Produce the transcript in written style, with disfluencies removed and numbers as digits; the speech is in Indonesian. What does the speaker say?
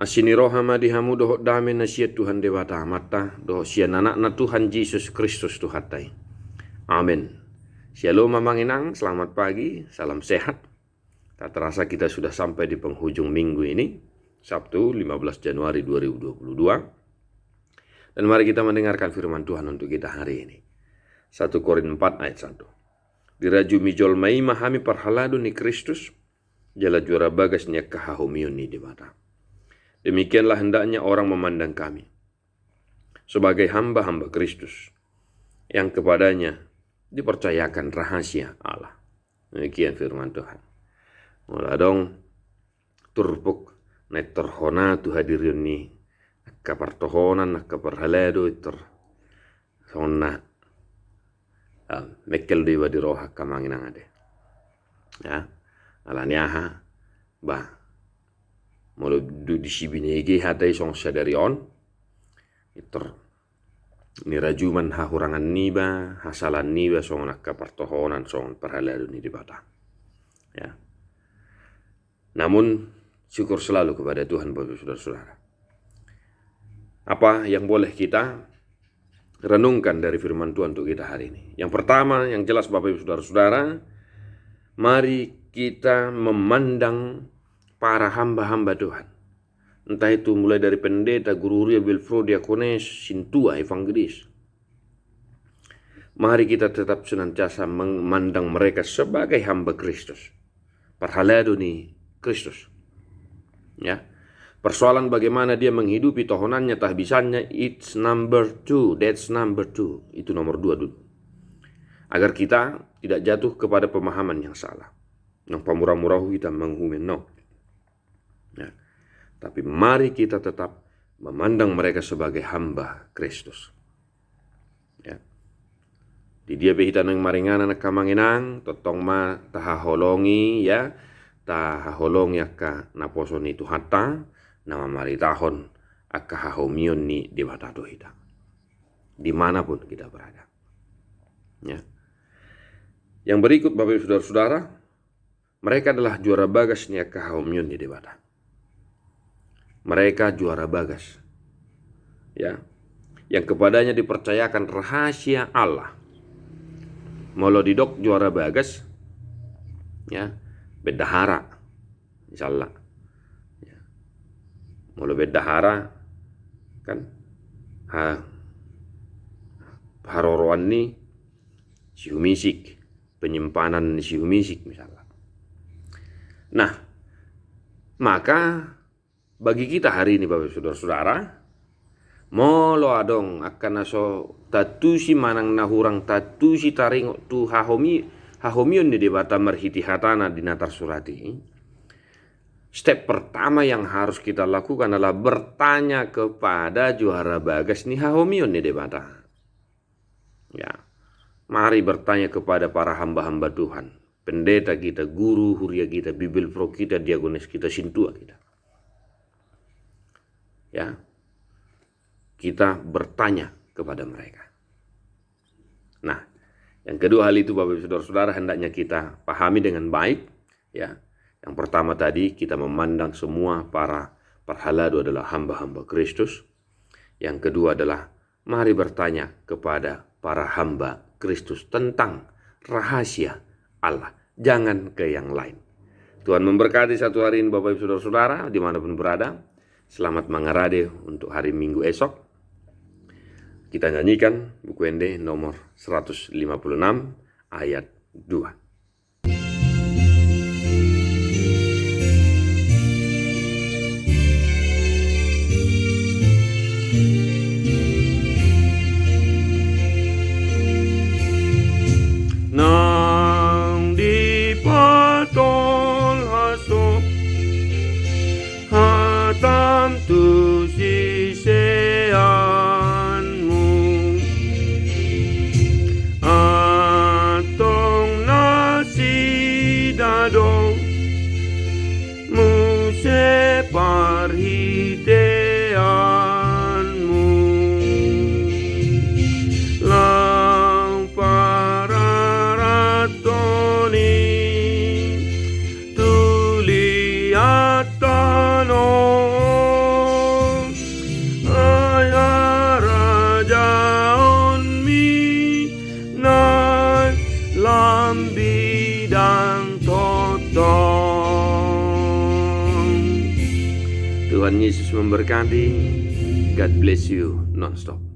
Asini roha madihamu dohok dame na siya Tuhan Dewata mata dohok siya anak na Tuhan Yesus Kristus Tuhatai. Amin. Shalom mamanginang, selamat pagi, salam sehat. Tak terasa kita sudah sampai di penghujung minggu ini, Sabtu 15 Januari 2022. Dan mari kita mendengarkan firman Tuhan untuk kita hari ini. 1 Korintus 4 ayat 1. Diraju mijol mai mahami parhalado ni Kristus, jala juara bagasnya kahahumion ni Dewata. Demikianlah hendaknya orang memandang kami sebagai hamba-hamba Kristus yang kepadanya dipercayakan rahasia Allah. Demikian firman Tuhan. Mula dong turpuk na terhona tu hadirin ni kapartohonan kaparhalado iter sonna mekel dewa di roha kamanginang ade. Ya, alaniaha ba molo du di sibinege hatai song sadari on iter ni rajuman hahurangan niba hasalan niba song nakka partohonan song parhalado ni dibata. Ya. Namun syukur selalu kepada Tuhan Bapak Saudara-saudara. Apa yang boleh kita renungkan dari firman Tuhan untuk kita hari ini? Yang pertama yang jelas Bapak Ibu Saudara-saudara, mari kita memandang para hamba-hamba Tuhan. Entah itu mulai dari pendeta, guru Ria, Wilfro, diakones, sintua, evangelis. Mari kita tetap senantiasa memandang mereka sebagai hamba Kristus. Parhalado ni Kristus. Ya. Persoalan bagaimana dia menghidupi tohonannya, tahbisannya, it's number 2. That's number 2. Itu nomor 2 dulu. Agar kita tidak jatuh kepada pemahaman yang salah. Yang pamurah-murahu kita menghumen. No. Ya. Tapi mari kita tetap memandang mereka sebagai hamba Kristus. Ya. Di dia behita nang maringana na kamanginang, totong ma tahaholongi ya, tahaholong ka naposo ni tuhata, nama mari tahon akka hahomion ni dewata dohita. Dimanapun kita berada. Ya. Yang berikut Bapak Ibu Saudara-saudara, mereka adalah juara bagas ni akka hahomion ni dewata. Mereka juara bagas, ya, yang kepadanya dipercayakan rahasia Allah. Molo didok juara bagas, ya, bedahara, insyaallah. Ya. Molo bedahara, kan, haroroan ni sihumisik, penyimpanan sihumisik misalnya. Nah, maka bagi kita hari ini Bapak Saudara-saudara, molo adong akan aso tatusi manang nahurang tatusi taring tu hahomion di debata merhiti hatana di natar surati. Step pertama yang harus kita lakukan adalah bertanya kepada juara bagas ni hahomion di debata. Ya, mari bertanya kepada para hamba-hamba Tuhan, pendeta kita, guru huria kita, Bible Pro kita, diagones kita, sintua kita. Ya, kita bertanya kepada mereka. Nah, yang kedua hal itu Bapak Ibu Saudara-saudara hendaknya kita pahami dengan baik. Ya, yang pertama tadi kita memandang semua para parhalado adalah hamba-hamba Kristus. Yang kedua adalah mari bertanya kepada para hamba Kristus tentang rahasia Allah. Jangan ke yang lain. Tuhan memberkati satu hari ini Bapak Ibu Saudara-saudara dimanapun berada. Selamat mengarade untuk hari Minggu esok. Kita nyanyikan buku Ende nomor 156 ayat 2. Nang dipatol hasok hatam tu siseanmu atong nasi dadong muse parhiteanmu lang pararatoni tuliatan dalam bidang totong. Tuhan Yesus memberkati. God bless you non-stop.